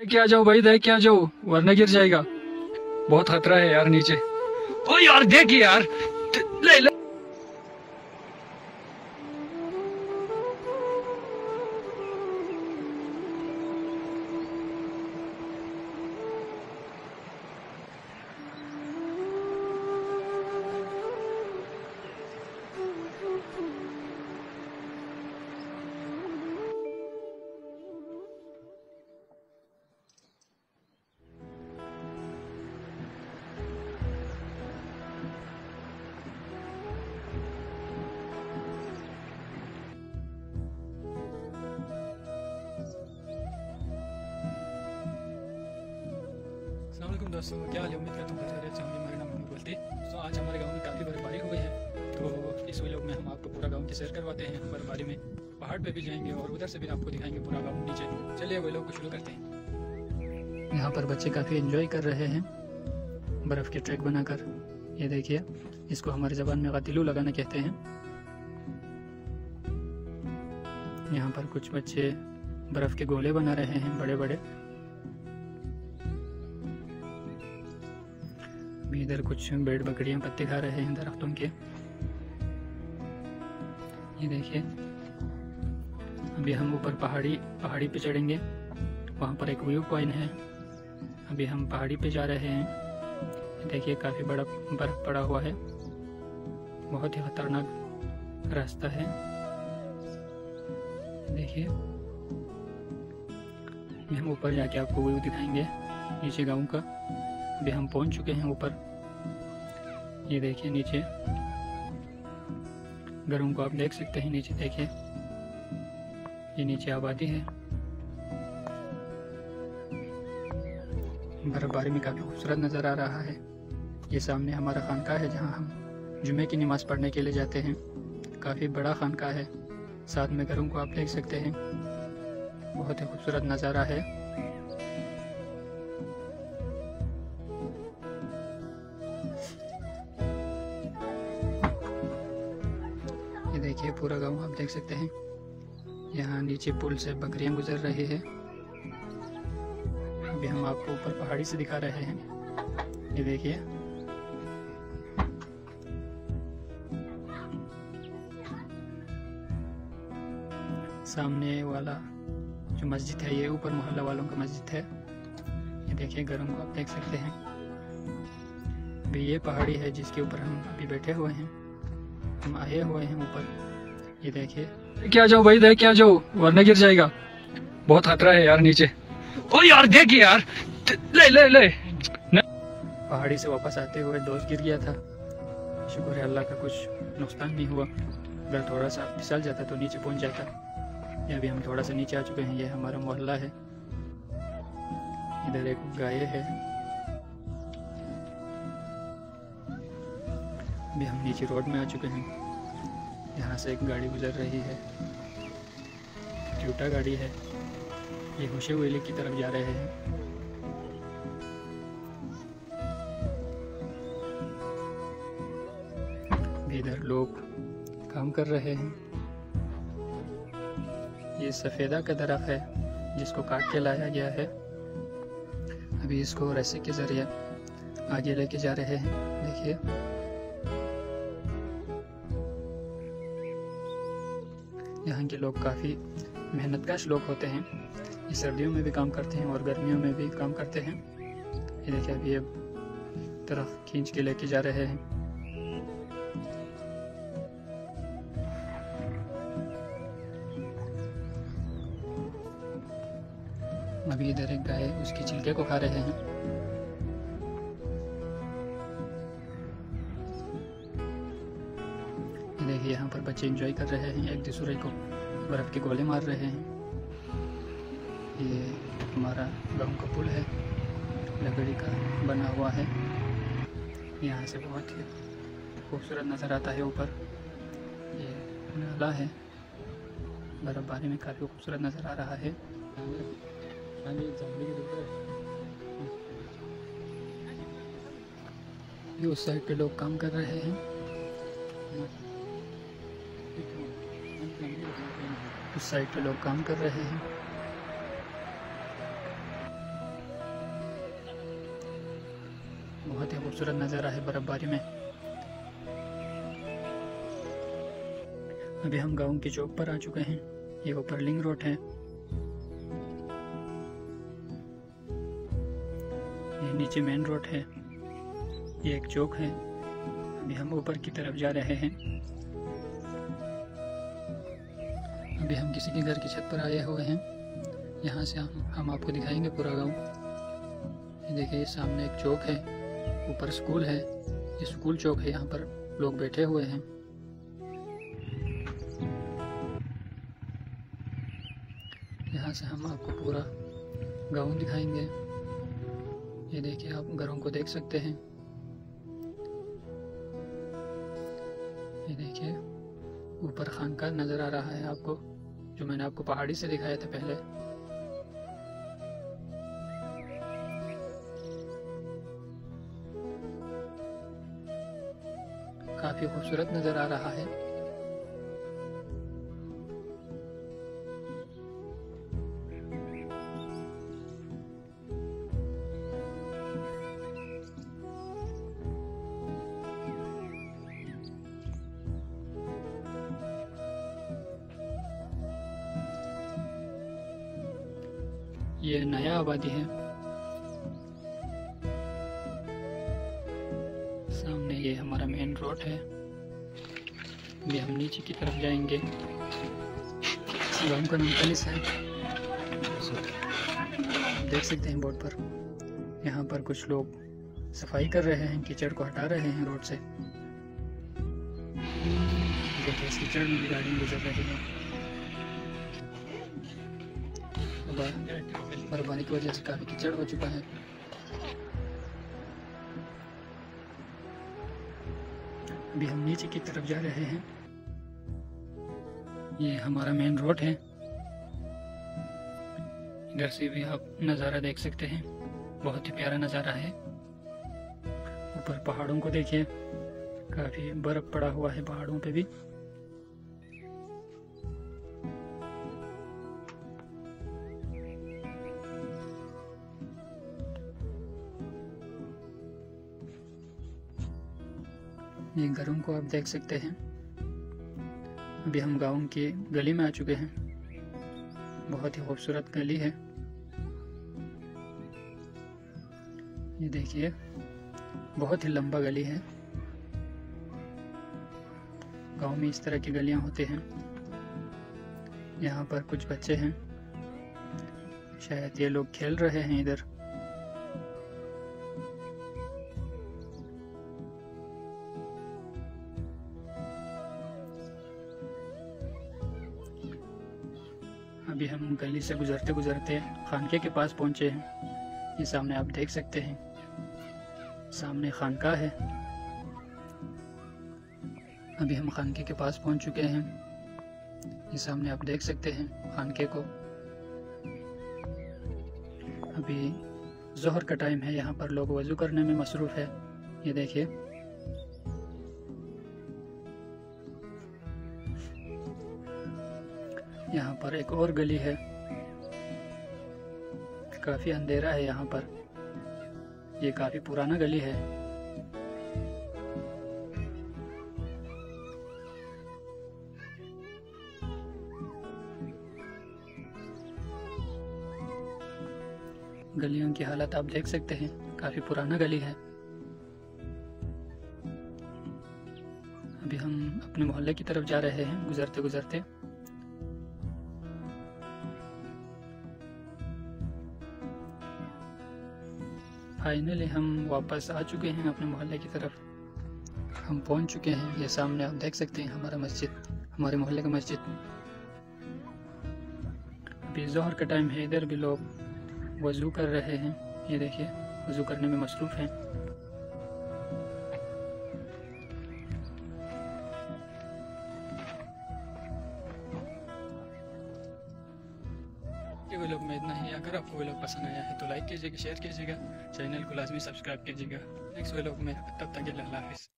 देख के आ जाओ भाई, देख के आ जाओ वरना गिर जाएगा। बहुत खतरा है यार नीचे। ओ यार देखिए यार, ले ले। अस्सलामुअलैकुम दोस्तों, क्या हाल है? उम्मीद करता हूँ खैरियत से होंगे। मेरा नाम मोहम्मद बोलती। तो आज हमारे गांव में काफ़ी बर्फबारी हुई है, तो इस व्लॉग में हम आपको पूरा गांव की सैर करवाते हैं। बर्फबारी में पहाड़ पे भी जाएंगे और उधर से भी आपको दिखाएंगे पूरा गांव नीचे। चलिए व्लॉग को शुरू करते हैं। यहाँ पर बच्चे काफ़ी एंजॉय कर रहे हैं बर्फ़ के ट्रैक बनाकर। ये देखिए, इसको हमारी ज़बान में गतिलू लगाना कहते हैं। यहाँ पर कुछ बच्चे बर्फ़ के गोले बना रहे हैं बड़े बड़े। इधर कुछ भेड़ बकरियां पत्ते खा रहे हैं दरख्तों के। ये देखिए, अभी हम ऊपर पहाड़ी पे चढ़ेंगे। वहाँ पर एक व्यू पॉइंट है। अभी हम पहाड़ी पे जा रहे हैं। देखिए, काफ़ी बड़ा बर्फ पड़ा हुआ है। बहुत ही खतरनाक रास्ता है। देखिए, अभी हम ऊपर जाके आपको व्यू दिखाएंगे नीचे गांव का। अभी हम पहुंच चुके हैं ऊपर। ये देखिए नीचे घरों को आप देख सकते हैं। नीचे देखिए, ये नीचे आबादी है। बर्फबारी में काफ़ी खूबसूरत नज़र आ रहा है। ये सामने हमारा खानका है जहां हम जुमे की नमाज़ पढ़ने के लिए जाते हैं। काफ़ी बड़ा खानका है। साथ में घरों को आप देख सकते हैं। बहुत ही खूबसूरत नज़ारा है। ये देखिए, पूरा गांव आप देख सकते हैं। यहाँ नीचे पुल से बकरियां गुजर रही है। अभी हम आपको ऊपर पहाड़ी से दिखा रहे हैं। ये देखिए, सामने वाला जो मस्जिद है, ये ऊपर मोहल्ला वालों का मस्जिद है। ये देखिए, घरों को आप देख सकते हैं। अभी ये पहाड़ी है जिसके ऊपर हम अभी बैठे हुए हैं। हम आए हुए हैं ऊपर। ये देखिए, क्या जाओ भाई, देख क्या जाओ वरना गिर जाएगा। बहुत खतरा है यार नीचे। ओ यार देखिए यार, ले ले ले। पहाड़ी से वापस आते हुए दोस्त गिर गया था। शुक्र है अल्लाह का, कुछ नुकसान नहीं हुआ। अगर थोड़ा सा फिसल जाता तो नीचे पहुंच जाता। ये अभी हम थोड़ा सा नीचे आ चुके हैं। ये हमारा मोहल्ला है। इधर एक गाय है। अभी हम नीचे रोड में आ चुके हैं। यहाँ से एक गाड़ी गुजर रही है। टोयोटा गाड़ी है। ये हुशेवेली की तरफ जा रहे हैं। इधर लोग काम कर रहे हैं। ये सफ़ेदा का दरख्त है जिसको काट के लाया गया है। अभी इसको रस्सी के जरिए आगे लेके जा रहे हैं। देखिए, यहाँ के लोग काफ़ी मेहनतकश लोग होते हैं। ये सर्दियों में भी काम करते हैं और गर्मियों में भी काम करते हैं। ये देखिए, अभी ये तरफ खींच के लेके जा रहे हैं। अभी इधर एक गाय उसके छिलके को खा रहे हैं। ये देखिए, यहाँ पर बच्चे एंजॉय कर रहे हैं। एक दूसरे को बर्फ़ के गोले मार रहे हैं। ये हमारा गांव का पुल है, लकड़ी का बना हुआ है। यहाँ से बहुत ही खूबसूरत नज़र आता है ऊपर। ये नाला है। बर्फबारी में काफ़ी खूबसूरत नज़र आ रहा है। ये उस साइड पे लोग काम कर रहे हैं। उस साइड पे लोग काम कर रहे हैं। बहुत ही खूबसूरत नज़ारा है बर्फबारी में। अभी हम गांव की चौक पर आ चुके हैं। ये ऊपर लिंग रोड है, ये नीचे मेन रोड है, ये एक चौक है। अभी हम ऊपर की तरफ जा रहे हैं। अभी हम किसी के घर की छत पर आए हुए हैं। यहाँ से हम आपको दिखाएंगे पूरा गांव। ये देखिए सामने एक चौक है, ऊपर स्कूल है। ये स्कूल चौक है, यहाँ पर लोग बैठे हुए हैं। यहाँ से हम आपको पूरा गांव दिखाएंगे। ये देखिए आप घरों को देख सकते हैं। ये देखिए ऊपर खानका नजर आ रहा है आपको, जो मैंने आपको पहाड़ी से दिखाया था पहले। काफी खूबसूरत नजर आ रहा है। ये नया आबादी है। सामने ये हमारा मेन रोड है। अभी हम नीचे की तरफ जाएंगे। गांव का नाम कलिस है, देख सकते हैं बोर्ड पर। यहाँ पर कुछ लोग सफाई कर रहे हैं, कीचड़ को हटा रहे हैं रोड से। देखिए इस कीचड़ में भी गाड़ी गुजर रही है। बर्फबारी की वजह से काफी कीचड़ हो चुका है। अभी हम नीचे की तरफ जा रहे हैं। ये हमारा मेन रोड है। इधर से भी आप नज़ारा देख सकते हैं, बहुत ही प्यारा नज़ारा है। ऊपर पहाड़ों को देखिए, काफी बर्फ पड़ा हुआ है पहाड़ों पे भी। ये घरों को आप देख सकते हैं। अभी हम गांव की गली में आ चुके हैं। बहुत ही खूबसूरत गली है। ये देखिए बहुत ही लंबा गली है। गांव में इस तरह की गलियां होती हैं। यहाँ पर कुछ बच्चे हैं, शायद ये लोग खेल रहे हैं इधर। अभी हम गली से गुजरते गुजरते खानके के पास पहुंचे हैं। ये सामने आप देख सकते हैं, सामने खानका है। अभी हम खानके के पास पहुंच चुके हैं। ये सामने आप देख सकते हैं खानके को। अभी जोहर का टाइम है, यहाँ पर लोग वजू करने में मसरूफ है। ये देखिए यहाँ पर एक और गली है। काफी अंधेरा है यहाँ पर। ये काफी पुराना गली है। गलियों की हालत आप देख सकते हैं, काफी पुराना गली है। अभी हम अपने मोहल्ले की तरफ जा रहे हैं गुजरते गुजरते। फाइनली हम वापस आ चुके हैं अपने मोहल्ले की तरफ। हम पहुंच चुके हैं। ये सामने आप देख सकते हैं हमारा मस्जिद, हमारे मोहल्ले का मस्जिद। अभी जोहर का टाइम है, इधर भी लोग वज़ू कर रहे हैं। ये देखिए वज़ू करने में मसरूफ़ हैं। व्लॉग में इतना ही। अगर आपको व्लॉग पसंद आया है तो लाइक कीजिएगा, शेयर कीजिएगा, चैनल को लाजमी सब्सक्राइब कीजिएगा। नेक्स्ट व्लॉग में तब तक के लिए अल्लाह हाफ़िज़।